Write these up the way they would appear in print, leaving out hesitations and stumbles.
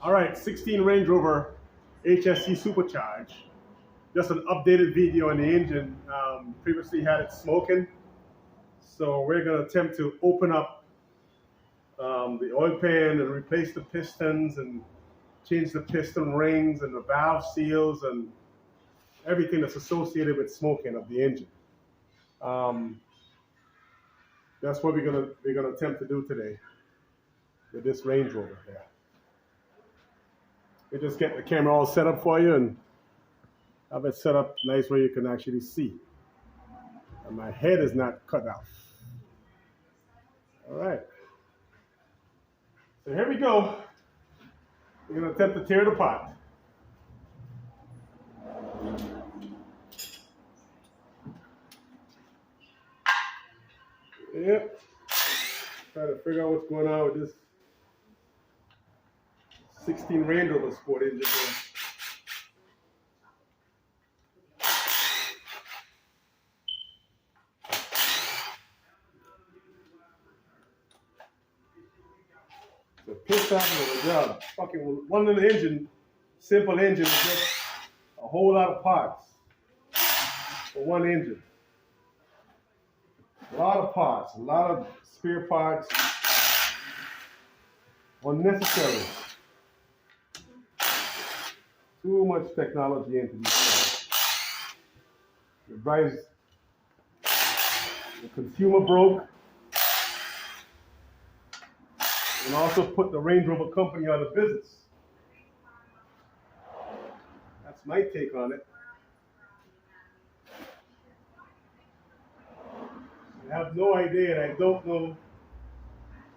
All right, 16 Range Rover HSC supercharged. Just an updated video on the engine. Previously had it smoking. So we're going to attempt to open up the oil pan and replace the pistons and change the piston rings and the valve seals and everything that's associated with smoking of the engine. That's what we're gonna attempt to do today with this Range Rover here. We just get the camera all set up for you and have it set up nice where you can actually see. And my head is not cut off. All right. So here we go. We're gonna attempt to tear it apart. Yep. Try to figure out what's going on with this 16 Range Rover Sport engine here. So pissed off with the job. Fucking one little engine, simple engine, is just a whole lot of parts for one engine. A lot of parts, a lot of spare parts, unnecessary. Too much technology into these cars. It drives the consumer broke and also put the Range Rover company out of business. That's my take on it. I have no idea, and I don't know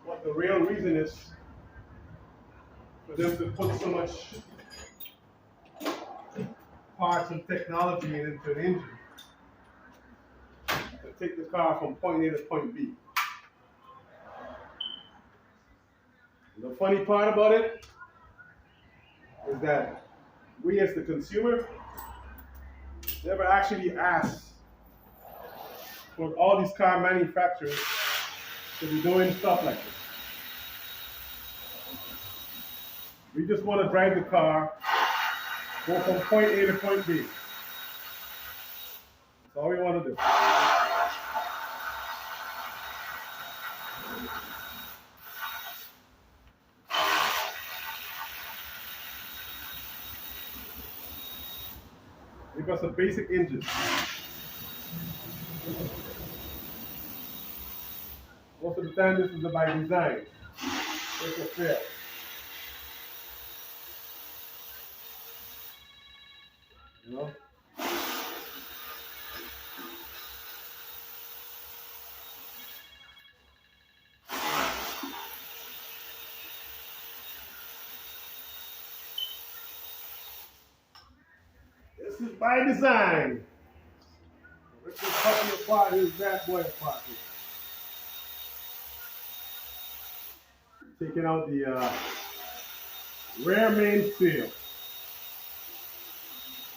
what the real reason is for them to put so much parts and technology into an engine to take the car from point A to point B. The funny part about it is that we as the consumer never actually asked for all these car manufacturers to be doing stuff like this. We just want to drive the car, go from point A to point B. That's all we want to do. Give us a basic engine. Most of the time, this is by design. It's a fail. You know? This is by design. Let's just cut apart his bad boy apart. Taking out the rear main seal.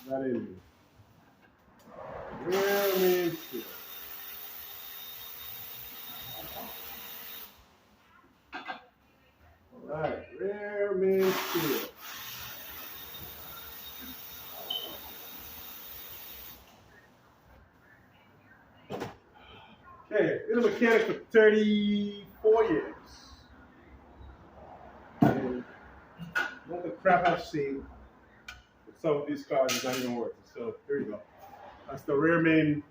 That engine. Rear main seal. Alright, rear main seal. Okay, been a mechanic for 34 years. And what the crap I've seen with some of these cars is not even working. So here you go. That's the rear main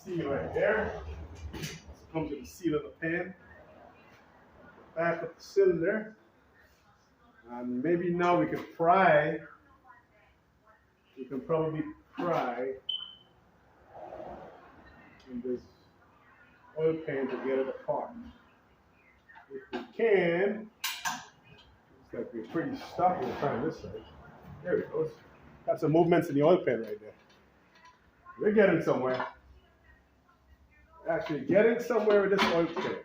seal right there. This comes with the seal of the pan. Back of the cylinder. And maybe now we can pry. We can probably pry in this oil pan to get it apart. If we can, looks like we're pretty stuck. We'll try this side. There it goes. Got some movements in the oil pan right there. We're getting somewhere. Actually getting somewhere with this oil pan.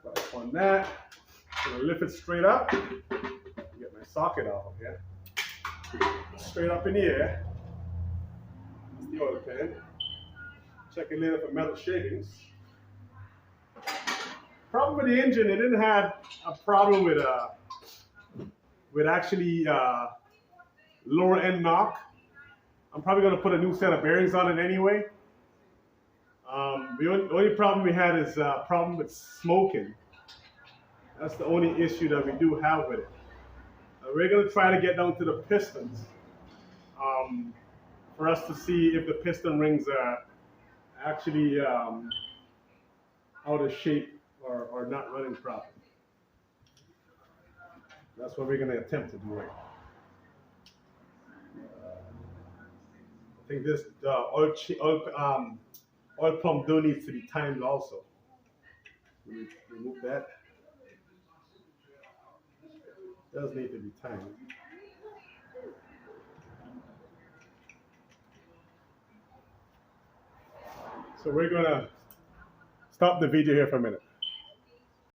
But on that, I'm gonna lift it straight up. Get my socket off of here. Straight up in the air. That's the oil pan. Checking later for metal shavings. Problem with the engine, it didn't have a problem with with actually lower end knock. I'm probably going to put a new set of bearings on it anyway. The only problem we had is problem with smoking. That's the only issue that we do have with it. We're going to try to get down to the pistons for us to see if the piston rings are actually out of shape or not running properly. That's what we're going to attempt to do right now. I think this oil pump do needs to be timed also. Remove that. It does need to be timed. So we're gonna stop the video here for a minute.